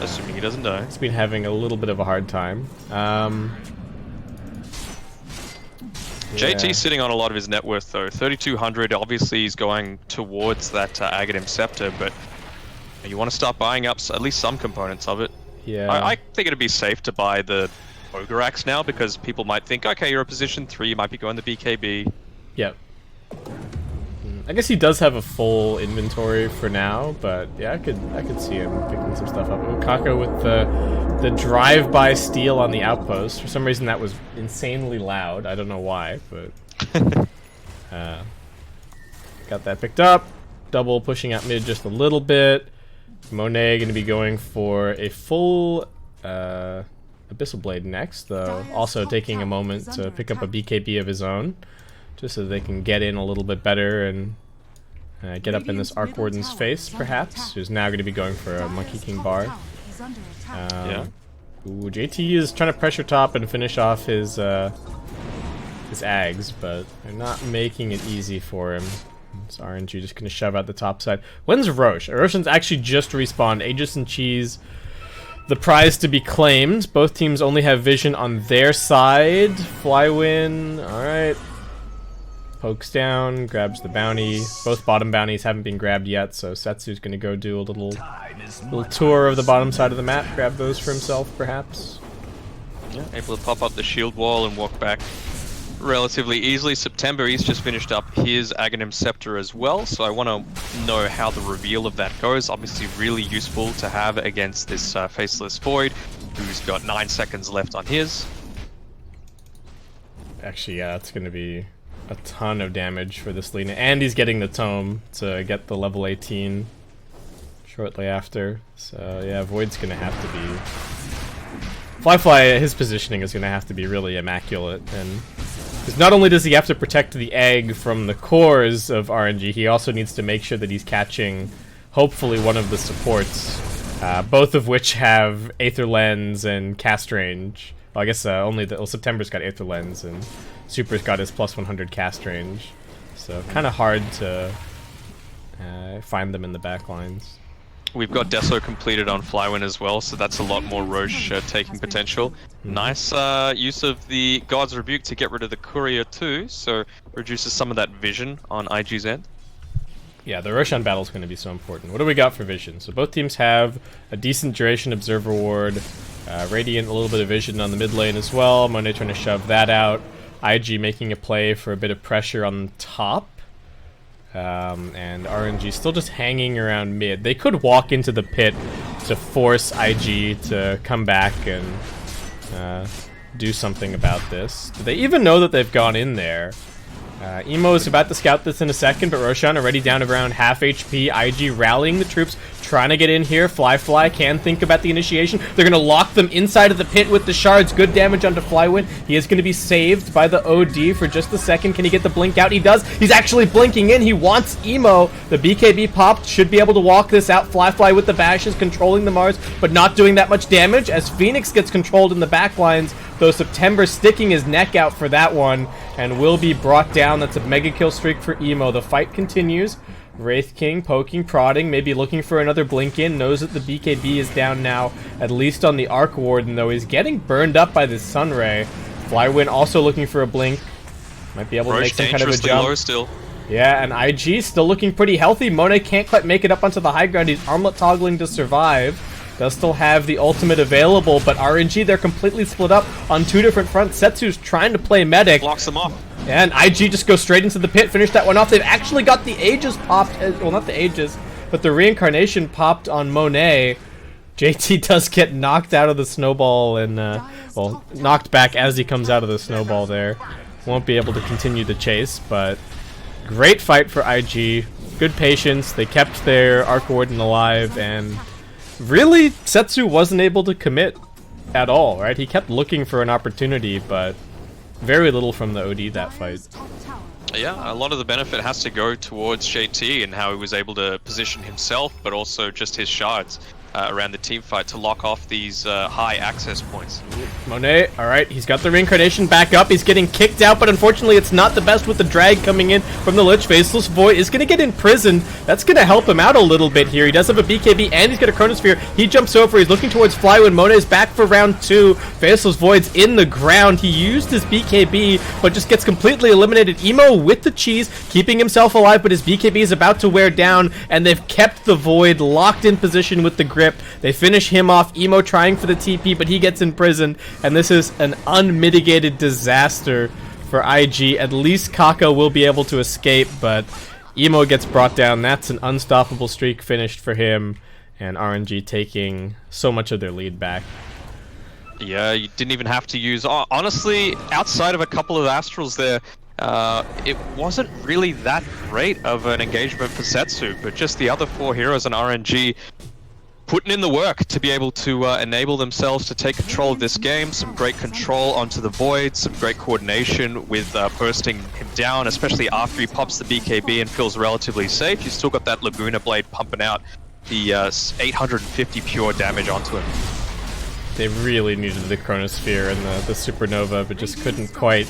Speaker 1: Assuming he doesn't die.
Speaker 2: He's been having a little bit of a hard time.
Speaker 1: JT's sitting on a lot of his net worth though. 3,200. Obviously, he's going towards that Aghanim Scepter, but you want to start buying up at least some components of it.
Speaker 2: Yeah.
Speaker 1: I think it'd be safe to buy the Ogre Axe now because people might think, okay, you're a position 3, you might be going the BKB.
Speaker 2: Yep. I guess he does have a full inventory for now, but yeah, I could see him picking some stuff up. Ukaka with the drive-by steal on the outpost. For some reason, that was insanely loud. I don't know why, but got that picked up. Double pushing out mid just a little bit. Monet going to be going for a full Abyssal Blade next, though. Also taking a moment to pick up a BKB of his own, just so they can get in a little bit better and get up in this Arc Warden's face, perhaps, who's now going to be going for a Monkey King bar.
Speaker 1: Yeah.
Speaker 2: Ooh, JT is trying to pressure top and finish off his Ags, but they're not making it easy for him. So RNG just going to shove out the top side. When's Roche? Roshan's actually just respawned. Aegis and Cheese, the prize to be claimed. Both teams only have vision on their side. Flywin, alright. Pokes down, grabs the bounty. Both bottom bounties haven't been grabbed yet, so Setsu's going to go do a little tour of the bottom side of the map. Grab those for himself, perhaps.
Speaker 1: Yeah, able to pop up the shield wall and walk back relatively easily. September, he's just finished up his Aghanim Scepter as well, so I want to know how the reveal of that goes. Obviously really useful to have against this Faceless Void, who's got 9 seconds left on his.
Speaker 2: Actually, yeah, that's going to be a ton of damage for this Lina, and he's getting the tome to get the level 18 shortly after. So yeah, Void's gonna have to be his positioning is gonna have to be really immaculate, and because not only does he have to protect the egg from the cores of RNG, he also needs to make sure that he's catching hopefully one of the supports, both of which have Aether Lens and cast range. Well, I guess only September's got Aether Lens and Super's got his plus 100 cast range, so kind of hard to find them in the back lines.
Speaker 1: We've got Deso completed on Flywin as well, so that's a lot more Roche taking potential. Nice use of the God's Rebuke to get rid of the Courier too, so reduces some of that vision on IG's end.
Speaker 2: Yeah, the Roshan battle is going to be so important. What do we got for vision? So both teams have a decent duration Observer Ward, Radiant a little bit of vision on the mid lane as well. Monet trying to shove that out. IG making a play for a bit of pressure on top. And RNG still just hanging around mid. They could walk into the pit to force IG to come back and do something about this. Do they even know that they've gone in there? Emo is about to scout this in a second, but Roshan already down around half HP. IG rallying the troops, trying to get in here. Fly can think about the initiation. They're going to lock them inside of the pit with the shards. Good damage onto Flywin. He is going to be saved by the OD for just a second. Can he get the blink out? He does. He's actually blinking in. He wants Emo. The BKB popped. Should be able to walk this out. Fly with the bashes, controlling the Mars, but not doing that much damage as Phoenix gets controlled in the backlines. Though September sticking his neck out for that one and will be brought down. That's a mega kill streak for Emo. The fight continues. Wraith King poking, prodding, maybe looking for another blink in. Knows that the BKB is down now, at least on the Arc Warden, though he's getting burned up by this Sunray. Flywin also looking for a blink. Might be able to make some kind of a jump.
Speaker 1: Low still.
Speaker 2: Yeah, and IG still looking pretty healthy. Monet can't quite make it up onto the high ground. He's armlet toggling to survive. Does still have the ultimate available, but RNG, they're completely split up on two different fronts. Setsu's trying to play medic.
Speaker 1: Blocks them off.
Speaker 2: And IG just goes straight into the pit, finish that one off. They've actually got the Aegis popped, well, not the Aegis, but the Reincarnation popped on Monet. JT does get knocked out of the snowball and, well, knocked back as he comes out of the snowball there. Won't be able to continue the chase, but great fight for IG. Good patience. They kept their Arc Warden alive, and really, Setsu wasn't able to commit at all, right? He kept looking for an opportunity, but very little from the OD that fight.
Speaker 1: Yeah, a lot of the benefit has to go towards JT and how he was able to position himself, but also just his shards around the team fight to lock off these high access points.
Speaker 2: Monet, alright, he's got the Reincarnation back up. He's getting kicked out, but unfortunately it's not the best with the drag coming in from the Lich. Faceless Void is going to get imprisoned. That's going to help him out a little bit here. He does have a BKB and he's got a Chronosphere. He jumps over. He's looking towards Flywin. Monet's back for round 2. Faceless Void's in the ground. He used his BKB, but just gets completely eliminated. Emo with the cheese, keeping himself alive, but his BKB is about to wear down, and they've kept the Void locked in position with the grip. They finish him off. Emo trying for the TP, but he gets imprisoned, and this is an unmitigated disaster for IG. At least Kaka will be able to escape, but Emo gets brought down. That's an unstoppable streak finished for him, and RNG taking so much of their lead back.
Speaker 1: Yeah, you didn't even have to use... honestly, outside of a couple of Astrals there, it wasn't really that great of an engagement for Setsu, but just the other 4 heroes and RNG putting in the work to be able to enable themselves to take control of this game. Some great control onto the Void, some great coordination with bursting him down, especially after he pops the BKB and feels relatively safe. You've still got that Laguna Blade pumping out the 850 pure damage onto him.
Speaker 2: They really needed the Chronosphere and the Supernova, but just couldn't quite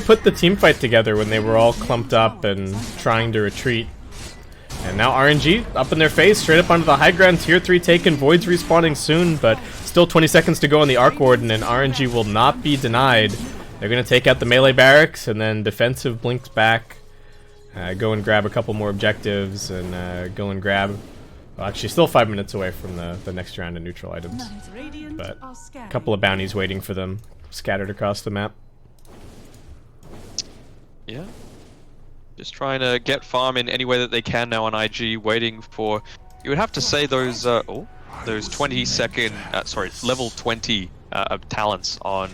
Speaker 2: put the team fight together when they were all clumped up and trying to retreat. And now RNG up in their face, straight up onto the high ground. Tier 3 taken, Void's respawning soon, but still 20 seconds to go on the Arc Warden, and RNG will not be denied. They're going to take out the melee barracks, and then defensive blinks back. Go and grab a couple more objectives, and go and grab... Well, actually, still 5 minutes away from the next round of neutral items. But a couple of bounties waiting for them, scattered across the map.
Speaker 1: Yeah. Just trying to get farm in any way that they can now on IG, waiting for... You would have to say those 20-second... level 20 talents on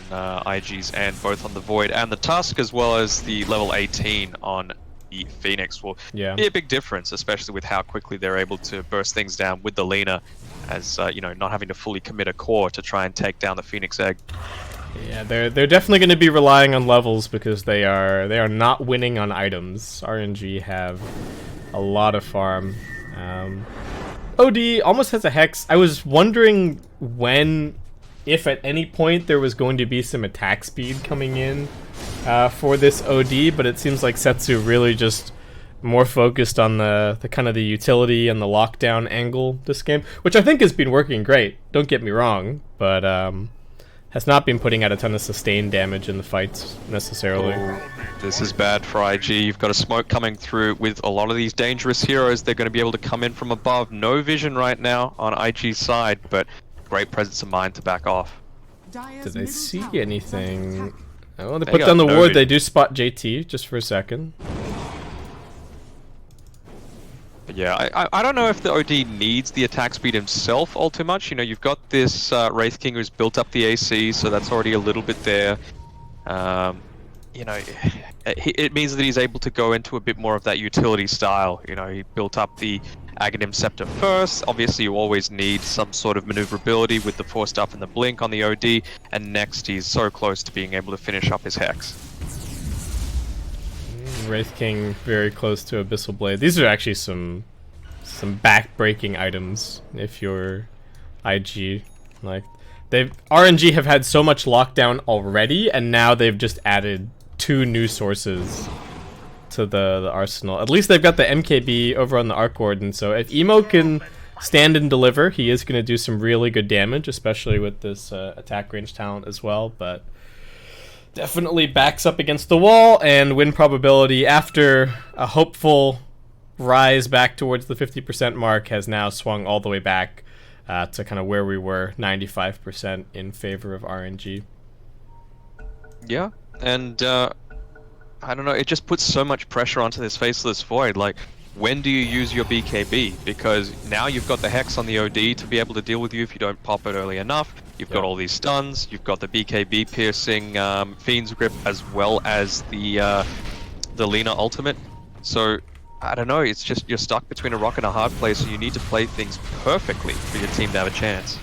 Speaker 1: IG's end, both on the Void and the Tusk, as well as the level 18 on the Phoenix will be a big difference, especially with how quickly they're able to burst things down with the Lena, as, you know, not having to fully commit a core to try and take down the Phoenix Egg.
Speaker 2: Yeah, they're definitely going to be relying on levels because they are not winning on items. RNG have a lot of farm. OD almost has a Hex. I was wondering if at any point there was going to be some attack speed coming in for this OD, but it seems like Setsu really just more focused on the kind of the utility and the lockdown angle this game, which I think has been working great. Don't get me wrong, but has not been putting out a ton of sustained damage in the fights, necessarily.
Speaker 1: This is bad for IG. You've got a smoke coming through with a lot of these dangerous heroes. They're going to be able to come in from above. No vision right now on IG's side, but great presence of mind to back off.
Speaker 2: Did they see anything? Oh, they put down the ward. They do spot JT, just for a second.
Speaker 1: Yeah, I don't know if the OD needs the attack speed himself all too much. You know, you've got this Wraith King who's built up the AC, so that's already a little bit there. You know, it means that he's able to go into a bit more of that utility style. You know, he built up the Aghanim Scepter first. Obviously, you always need some sort of maneuverability with the Force Stuff and the Blink on the OD, and next he's so close to being able to finish up his Hex.
Speaker 2: Wraith King very close to Abyssal Blade. These are actually some back-breaking items if you're IG. Like, RNG have had so much lockdown already, and now they've just added 2 new sources to the arsenal. At least they've got the MKB over on the Arc Warden, so if Emo can stand and deliver, he is going to do some really good damage, especially with this attack range talent as well, but definitely backs up against the wall, and win probability after a hopeful rise back towards the 50% mark has now swung all the way back to kind of where we were, 95% in favor of RNG.
Speaker 1: Yeah, and I don't know, it just puts so much pressure onto this Faceless Void. Like, when do you use your BKB? Because now you've got the Hex on the OD to be able to deal with you if you don't pop it early enough. You've got all these stuns, you've got the BKB piercing Fiend's Grip, as well as the Lina ultimate. So, I don't know, it's just you're stuck between a rock and a hard place, and you need to play things perfectly for your team to have a chance.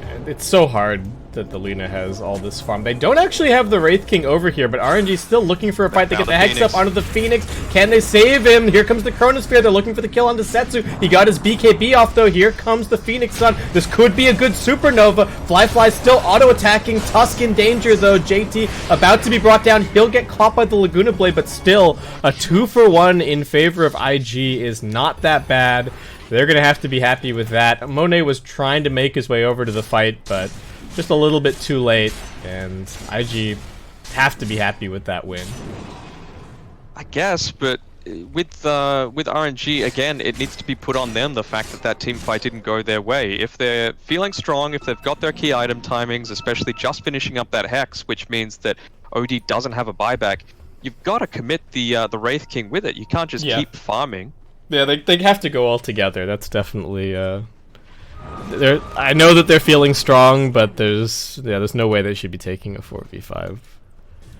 Speaker 2: And it's so hard that the Lina has all this farm. They don't actually have the Wraith King over here, but RNG is still looking for a fight to get the Hex up onto the Phoenix. Can they save him? Here comes the Chronosphere. They're looking for the kill onto Setsu. He got his BKB off, though. Here comes the Phoenix Sun. This could be a good Supernova. Fly still auto-attacking. Tusk in danger, though. JT about to be brought down. He'll get caught by the Laguna Blade, but still, a 2-for-1 in favor of IG is not that bad. They're going to have to be happy with that. Monet was trying to make his way over to the fight, but just a little bit too late, and IG have to be happy with that win.
Speaker 1: I guess, but with RNG, again, it needs to be put on them, the fact that team fight didn't go their way. If they're feeling strong, if they've got their key item timings, especially just finishing up that Hex, which means that OD doesn't have a buyback, you've got to commit the Wraith King with it. You can't just keep farming.
Speaker 2: Yeah, they have to go all together. That's definitely I know that they're feeling strong, but there's no way they should be taking a 4v5.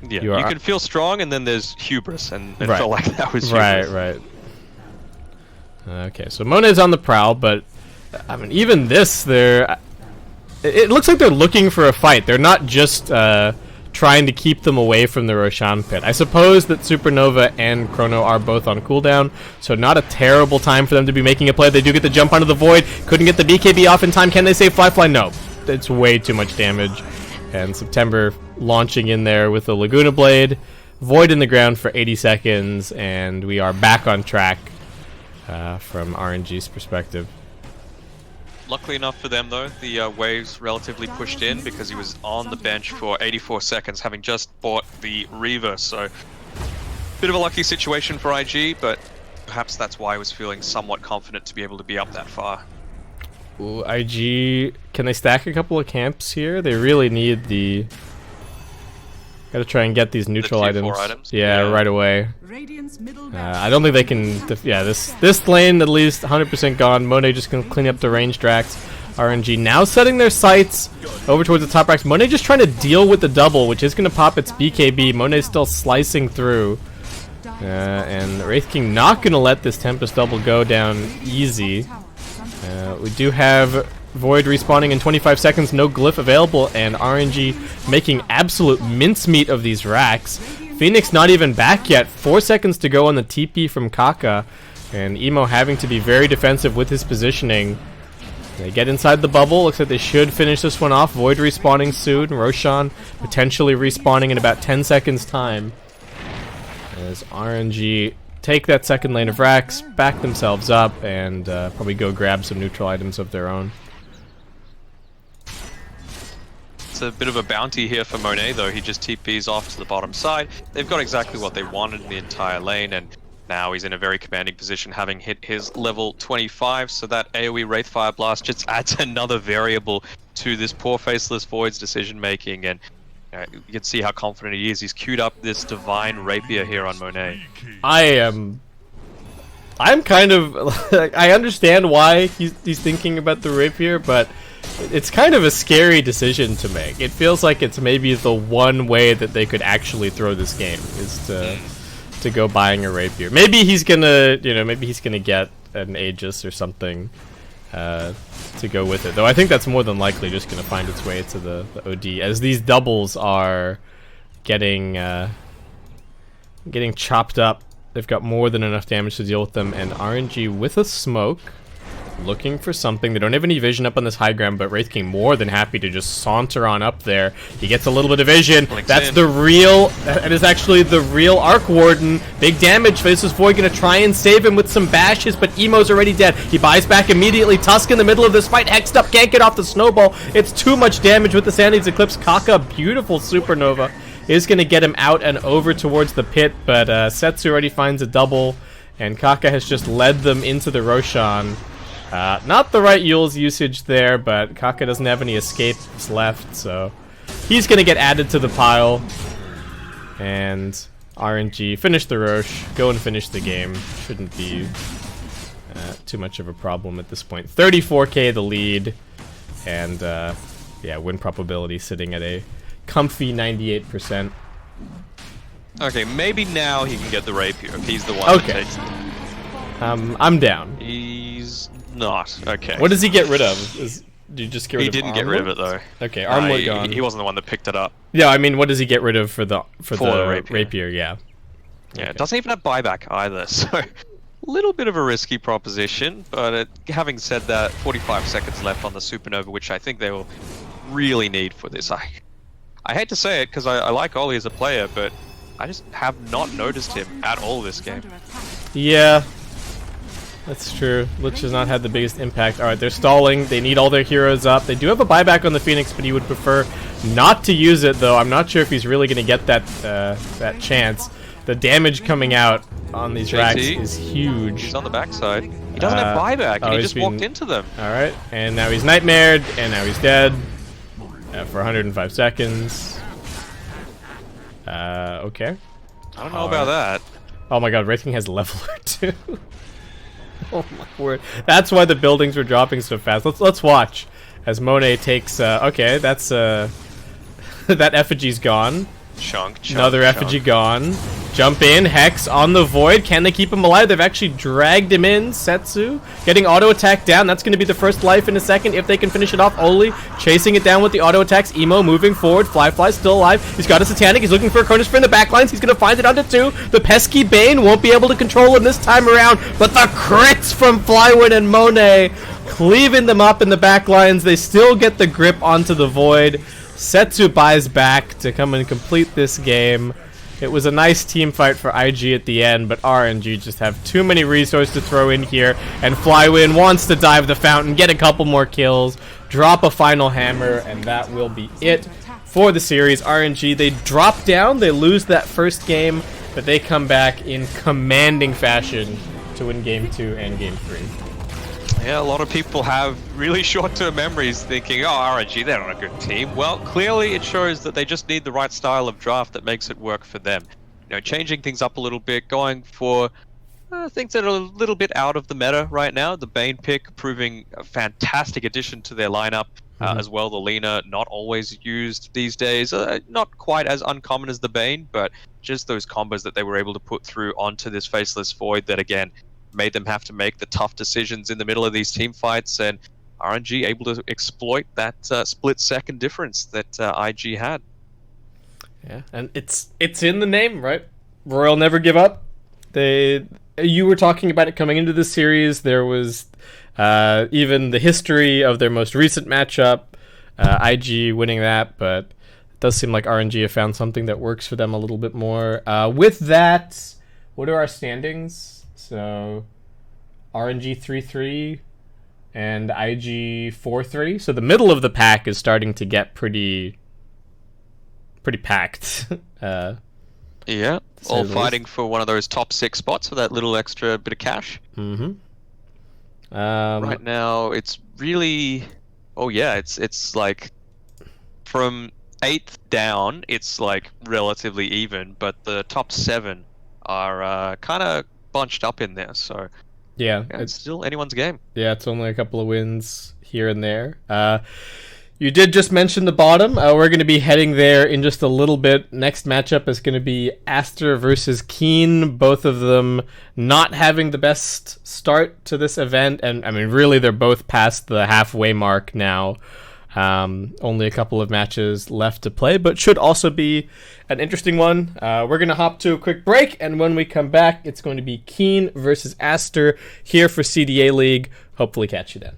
Speaker 1: Yeah, you can feel strong, and then there's hubris, and it felt like that was
Speaker 2: hubris. Right. Okay, so Monet's on the prowl, but I mean, even this, it looks like they're looking for a fight. They're not just trying to keep them away from the Roshan pit. I suppose that Supernova and Chrono are both on cooldown, so not a terrible time for them to be making a play. They do get the jump onto the Void. Couldn't get the BKB off in time. Can they save Fly? No. It's way too much damage. And September launching in there with the Laguna Blade. Void in the ground for 80 seconds, and we are back on track from RNG's perspective.
Speaker 1: Luckily enough for them, though, the waves relatively pushed in because he was on the bench for 84 seconds, having just bought the Reaver. So, bit of a lucky situation for IG, but perhaps that's why he was feeling somewhat confident to be able to be up that far.
Speaker 2: Ooh, IG, can they stack a couple of camps here? They really need the... Gotta try and get these neutral items. Yeah, right away. I don't think they can... this lane, at least, 100% gone. Monet just gonna clean up the range Drax. RNG now setting their sights over towards the top racks. Monet just trying to deal with the double, which is gonna pop its BKB. Monet still slicing through. And Wraith King not gonna let this Tempest double go down easy. We do have Void respawning in 25 seconds, no glyph available, and RNG making absolute mincemeat of these racks. Phoenix not even back yet, 4 seconds to go on the TP from Kaka, and Emo having to be very defensive with his positioning. They get inside the bubble, looks like they should finish this one off. Void respawning soon, Roshan potentially respawning in about 10 seconds time. As RNG take that second lane of racks, back themselves up, and probably go grab some neutral items of their own.
Speaker 1: It's a bit of a bounty here for Monet, though. He just TPs off to the bottom side. They've got exactly what they wanted in the entire lane, and now he's in a very commanding position, having hit his level 25, so that AoE Wraithfire Blast just adds another variable to this poor Faceless Void's decision-making, and you can see how confident he is. He's queued up this Divine Rapier here on Monet.
Speaker 2: I I'm kind of like, I understand why he's thinking about the rapier, but it's kind of a scary decision to make. It feels like it's maybe the one way that they could actually throw this game is to go buying a rapier. Maybe he's gonna, maybe he's gonna get an Aegis or something to go with it. Though I think that's more than likely just gonna find its way to the OD, as these doubles are getting chopped up. They've got more than enough damage to deal with them, and RNG with a smoke, looking for something. They don't have any vision up on this high ground, but Wraith King more than happy to just saunter on up there. He gets a little bit of vision. That's the real, that is actually the real Arc Warden. Big damage. Faceless Void gonna try and save him with some bashes, but Emo's already dead. He buys back immediately. Tusk in the middle of this fight, hexed up, can't get off the snowball. It's too much damage with the Sandy's Eclipse. Kaka, beautiful supernova, is going to get him out and over towards the pit, but Setsu already finds a double, and Kaka has just led them into the Roshan. Not the right Yule's usage there, but Kaka doesn't have any escapes left, so he's going to get added to the pile. And RNG finish the Rosh, go and finish the game. Shouldn't be too much of a problem at this point. 34k the lead, and yeah, win probability sitting at a comfy 98%.
Speaker 1: Okay, maybe now he can get the rapier if he's the one that takes it.
Speaker 2: I'm down.
Speaker 1: He's not. Okay.
Speaker 2: What does he get rid of? Do you just get rid of
Speaker 1: didn't get rid of it though.
Speaker 2: Okay, armlet gone.
Speaker 1: He wasn't the one that picked it up.
Speaker 2: Yeah, I mean, what does he get rid of for the
Speaker 1: rapier?
Speaker 2: Rapier? Yeah.
Speaker 1: Yeah,
Speaker 2: Okay.
Speaker 1: it doesn't even have buyback either, so a little bit of a risky proposition. But having said that, 45 seconds left on the supernova, which I think they will really need for this. I hate to say it because I like Ollie as a player, but I just have not noticed him at all this game.
Speaker 2: Yeah, that's true. Lich has not had the biggest impact. Alright, they're stalling. They need all their heroes up. They do have a buyback on the Phoenix, but he would prefer not to use it, though. I'm not sure if he's really going to get that chance. The damage coming out on these racks is huge.
Speaker 1: He's on the backside. He doesn't have buyback, and he just walked into them.
Speaker 2: Alright, and now he's nightmared, and now he's dead. For 105 seconds. Okay.
Speaker 1: I don't know about that.
Speaker 2: Oh my god, Wraith King has leveler too. Oh my word. That's why the buildings were dropping so fast. Let's watch as Monet takes okay, that's that effigy's gone.
Speaker 1: Chunk,
Speaker 2: Another effigy gone. Jump in, Hex on the Void. Can they keep him alive? They've actually dragged him in. Setsu getting auto attack down. That's going to be the first life in a second if they can finish it off. Oli chasing it down with the auto attacks. Emo moving forward. Fly's still alive. He's got a Satanic. He's looking for a Chronosphere in the backlines. He's going to find it onto 2. The pesky Bane won't be able to control him this time around, but the crits from Flywin and Monet cleaving them up in the backlines. They still get the grip onto the Void. Setsu buys back to come and complete this game. It was a nice team fight for IG at the end, but RNG just have too many resources to throw in here, and Flywin wants to dive the fountain, get a couple more kills, drop a final hammer, and that will be it for the series. RNG, they drop down, they lose that first game, but they come back in commanding fashion to win Game 2 and Game 3.
Speaker 1: Yeah, a lot of people have really short-term memories thinking, oh, RNG, they're not a good team. Well, clearly it shows that they just need the right style of draft that makes it work for them. You know, changing things up a little bit, going for things that are a little bit out of the meta right now. The Bane pick proving a fantastic addition to their lineup as well. The Lina, not always used these days. Not quite as uncommon as the Bane, but just those combos that they were able to put through onto this Faceless Void that, again, made them have to make the tough decisions in the middle of these team fights, and RNG able to exploit that split-second difference that IG had.
Speaker 2: Yeah, and it's in the name, right? Royal never give up. You were talking about it coming into the series. There was even the history of their most recent matchup, IG winning that, but it does seem like RNG have found something that works for them a little bit more. With that, what are our standings? So RNG 3-3 and IG 4-3. So the middle of the pack is starting to get pretty packed.
Speaker 1: Yeah, all fighting for one of those top 6 spots for that little extra bit of cash.
Speaker 2: Mm-hmm.
Speaker 1: Right now, it's really... Oh yeah, it's like... From 8th down, it's like relatively even, but the top 7 are kind of bunched up in there, so
Speaker 2: Yeah,
Speaker 1: it's still anyone's game.
Speaker 2: Yeah, it's only a couple of wins here and there. You did just mention the bottom. We're going to be heading there in just a little bit. Next matchup is going to be Aster versus Keen. Both of them not having the best start to this event. And, I mean, really, they're both past the halfway mark now. Only a couple of matches left to play, but should also be an interesting one. We're going to hop to a quick break, and when we come back, it's going to be Keen versus Aster here for CDA League. Hopefully catch you then.